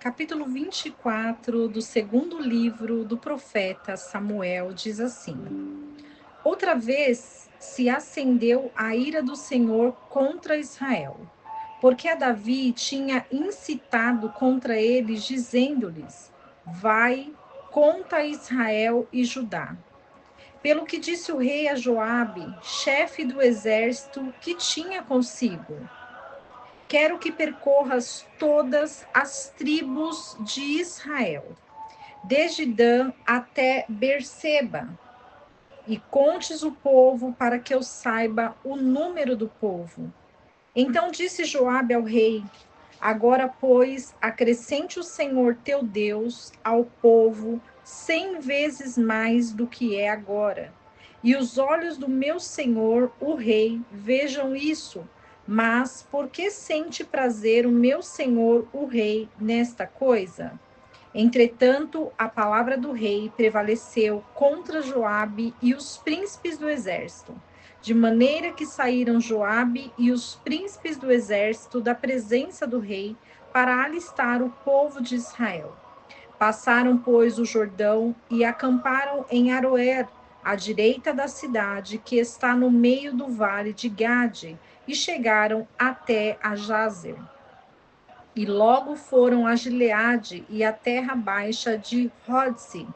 capítulo 24 do segundo livro do profeta Samuel diz assim: Outra vez se acendeu a ira do Senhor contra Israel, porque a Davi tinha incitado contra eles, dizendo-lhes: Vai contra Israel e Judá. Pelo que disse o rei a Joabe, chefe do exército que tinha consigo: Quero que percorras todas as tribos de Israel, desde Dan até Berseba, e contes o povo para que eu saiba o número do povo. Então disse Joabe ao rei: Agora, pois, acrescente o Senhor teu Deus ao povo 100 vezes mais do que é agora. E os olhos do meu senhor, o rei, vejam isso. Mas por que sente prazer o meu senhor, o rei, nesta coisa? Entretanto, a palavra do rei prevaleceu contra Joabe e os príncipes do exército, de maneira que saíram Joabe e os príncipes do exército da presença do rei para alistar o povo de Israel. Passaram, pois, o Jordão e acamparam em Aroer, à direita da cidade, que está no meio do vale de Gade, e chegaram até a Jazer. E logo foram a Gileade e a terra baixa de Rodse,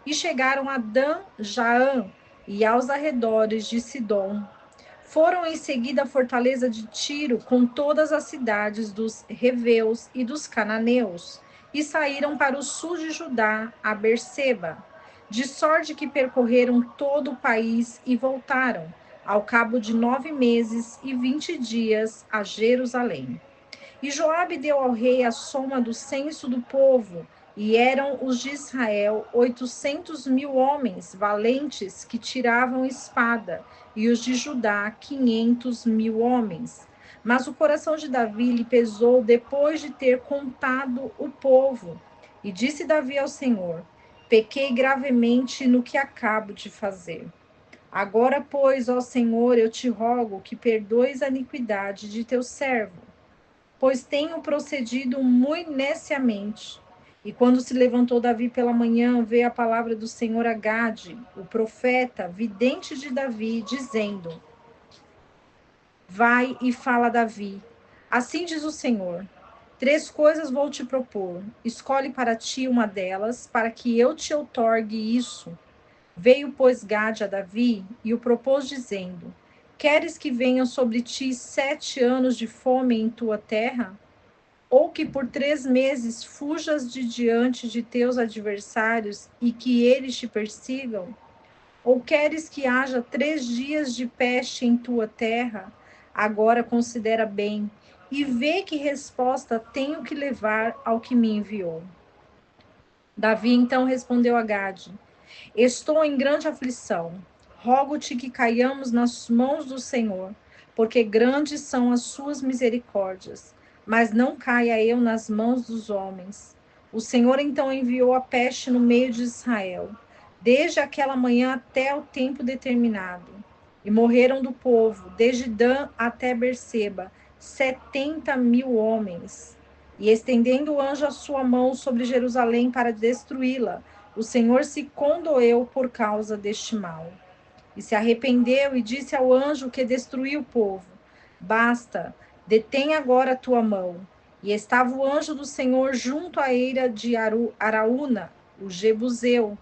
e chegaram a Dan-Jaã e aos arredores de Sidom. Foram em seguida à fortaleza de Tiro, com todas as cidades dos Reveus e dos Cananeus, e saíram para o sul de Judá, a Berseba, de sorte que percorreram todo o país e voltaram, ao cabo de 9 meses e 20 dias, a Jerusalém. E Joabe deu ao rei a soma do censo do povo, e eram os de Israel 800.000 homens valentes que tiravam espada, e os de Judá 500.000 homens. Mas o coração de Davi lhe pesou depois de ter contado o povo. E disse Davi ao Senhor: Pequei gravemente no que acabo de fazer. Agora, pois, ó Senhor, eu te rogo que perdoes a iniquidade de teu servo, pois tenho procedido muito neciamente. E quando se levantou Davi pela manhã, veio a palavra do Senhor a Gade, o profeta, vidente de Davi, dizendo: Vai e fala a Davi. Assim diz o Senhor: 3 coisas vou te propor. Escolhe para ti uma delas, para que eu te outorgue isso. Veio, pois, Gade a Davi e o propôs, dizendo: Queres que venham sobre ti 7 anos de fome em tua terra? Ou que por 3 meses fujas de diante de teus adversários e que eles te persigam? Ou queres que haja 3 dias de peste em tua terra? Agora considera bem e vê que resposta tenho que levar ao que me enviou. Davi então respondeu a Gade: Estou em grande aflição. Rogo-te que caiamos nas mãos do Senhor, porque grandes são as suas misericórdias. Mas não caia eu nas mãos dos homens. O Senhor então enviou a peste no meio de Israel, desde aquela manhã até o tempo determinado. E morreram do povo, desde Dan até Berseba, 70.000 homens. E estendendo o anjo a sua mão sobre Jerusalém para destruí-la, o Senhor se condoeu por causa deste mal. E se arrependeu e disse ao anjo que destruiu o povo: Basta, detém agora a tua mão. E estava o anjo do Senhor junto à eira de Araúna, o Jebuseu.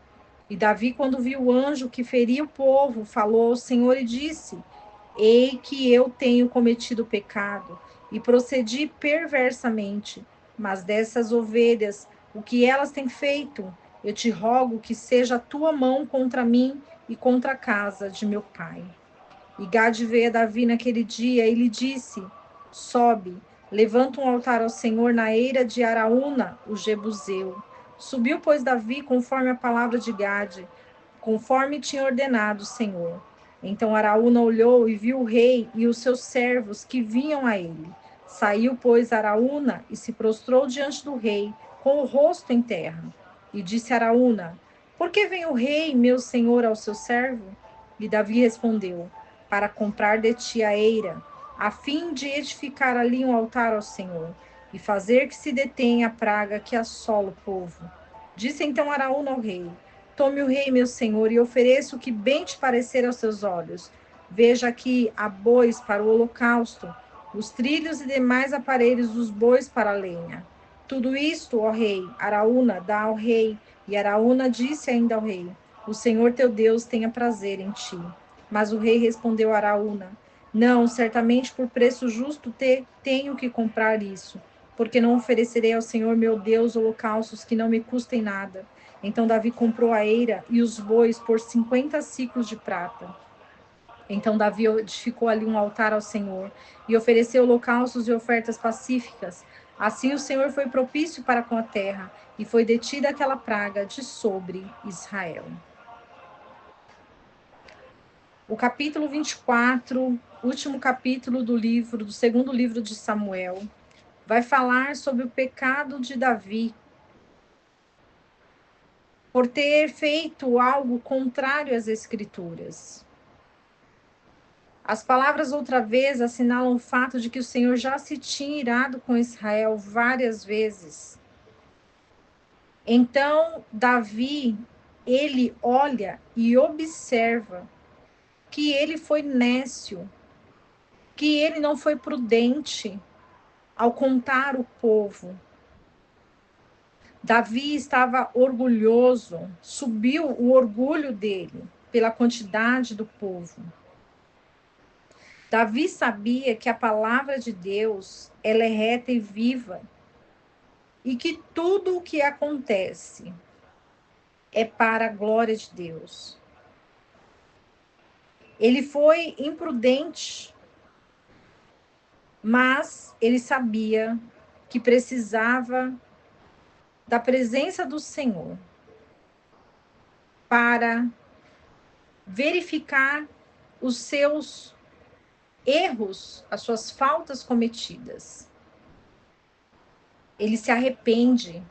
E Davi, quando viu o anjo que feria o povo, falou ao Senhor e disse: Ei que eu tenho cometido pecado e procedi perversamente. Mas dessas ovelhas, o que elas têm feito? Eu te rogo que seja a tua mão contra mim e contra a casa de meu pai. E Gade veio a Davi naquele dia e lhe disse: Sobe, levanta um altar ao Senhor na eira de Araúna, o Jebuseu. Subiu, pois, Davi conforme a palavra de Gade, conforme tinha ordenado o Senhor. Então Araúna olhou e viu o rei e os seus servos que vinham a ele. Saiu, pois, Araúna e se prostrou diante do rei, com o rosto em terra. E disse Araúna: Por que vem o rei, meu senhor, ao seu servo? E Davi respondeu: Para comprar de ti a eira, a fim de edificar ali um altar ao Senhor. e fazer que se detenha a praga que assola o povo. Disse então Araúna ao rei: Tome o rei, meu senhor, e ofereça o que bem te parecer aos seus olhos. Veja aqui há bois para o holocausto, os trilhos e demais aparelhos dos bois para a lenha. Tudo isto, ó rei, Araúna dá ao rei. E Araúna disse ainda ao rei: O Senhor teu Deus tenha prazer em ti. Mas o rei respondeu a Araúna: Não, certamente por preço justo tenho que comprar isso, porque não oferecerei ao Senhor meu Deus holocaustos que não me custem nada. Então Davi comprou a eira e os bois por 50 siclos de prata. Então Davi edificou ali um altar ao Senhor e ofereceu holocaustos e ofertas pacíficas. Assim o Senhor foi propício para com a terra e foi detida aquela praga de sobre Israel. O capítulo 24, último capítulo do segundo livro de Samuel, vai falar sobre o pecado de Davi por ter feito algo contrário às Escrituras. As palavras outra vez assinalam o fato de que o Senhor já se tinha irado com Israel várias vezes. Então, Davi, ele olha e observa que ele foi nécio, que ele não foi prudente ao contar o povo. Davi estava orgulhoso, subiu o orgulho dele pela quantidade do povo. Davi sabia que a palavra de Deus, ela é reta e viva, e que tudo o que acontece é para a glória de Deus. Ele foi imprudente, mas ele sabia que precisava da presença do Senhor para verificar os seus erros, as suas faltas cometidas. Ele se arrepende.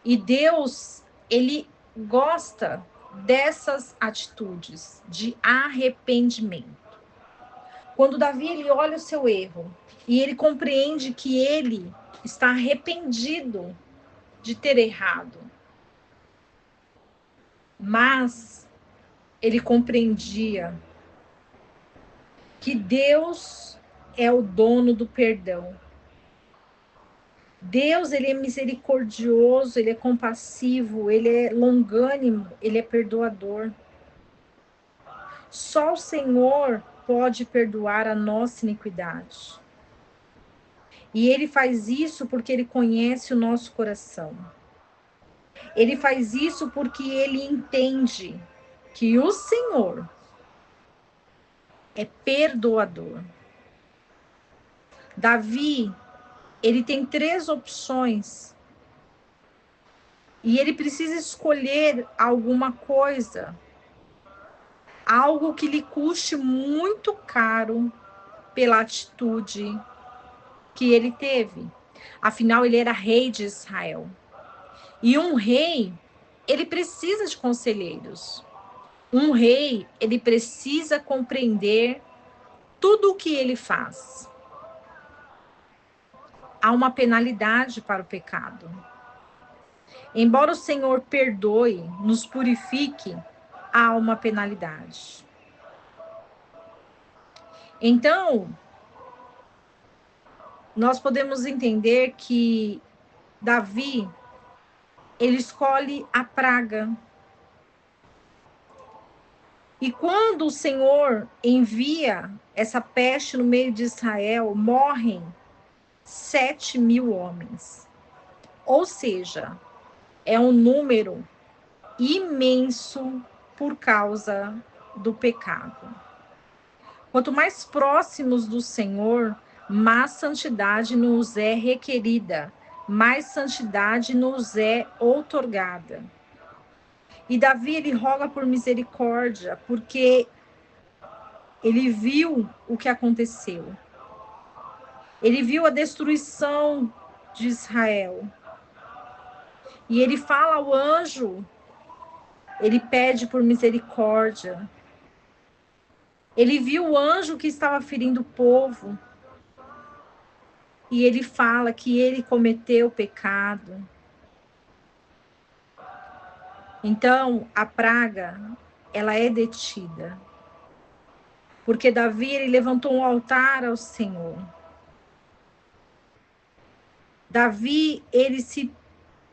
E Deus, ele gosta dessas atitudes de arrependimento. Quando Davi ele olha o seu erro e ele compreende que ele está arrependido de ter errado, mas ele compreendia que Deus é o dono do perdão. Deus, ele é misericordioso, ele é compassivo, ele é longânimo, ele é perdoador. Só o Senhor pode perdoar a nossa iniquidade. E ele faz isso porque ele conhece o nosso coração. Ele faz isso porque ele entende que o Senhor é perdoador. Davi, ele tem 3 opções. E ele precisa escolher alguma coisa. Algo que lhe custe muito caro pela atitude que ele teve. Afinal, ele era rei de Israel. E um rei, ele precisa de conselheiros. Um rei, ele precisa compreender tudo o que ele faz. Há uma penalidade para o pecado. Embora o Senhor perdoe, nos purifique, há uma penalidade. Então, nós podemos entender que Davi, ele escolhe a praga. E quando o Senhor envia essa peste no meio de Israel, morrem 7.000 homens. Ou seja, é um número imenso por causa do pecado. Quanto mais próximos do Senhor, mais santidade nos é requerida, mais santidade nos é outorgada. E Davi, ele roga por misericórdia, porque ele viu o que aconteceu. Ele viu a destruição de Israel. E ele fala ao anjo, ele pede por misericórdia. Ele viu o anjo que estava ferindo o povo. e ele fala que ele cometeu pecado. Então, a praga, ela é detida. Porque Davi, ele levantou um altar ao Senhor. Davi, ele se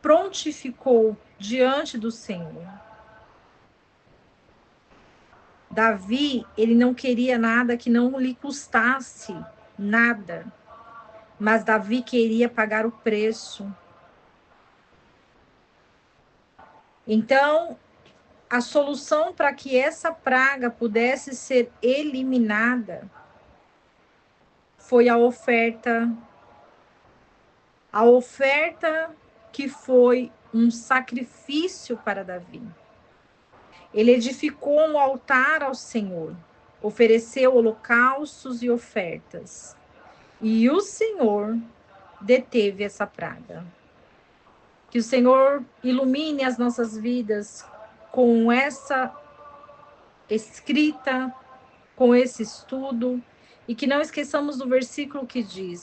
prontificou diante do Senhor. Davi, ele não queria nada que não lhe custasse nada. Mas Davi queria pagar o preço. Então, a solução para que essa praga pudesse ser eliminada foi a oferta que foi um sacrifício para Davi. Ele edificou um altar ao Senhor, ofereceu holocaustos e ofertas, e o Senhor deteve essa praga. Que o Senhor ilumine as nossas vidas com essa escrita, com esse estudo, e que não esqueçamos do versículo que diz: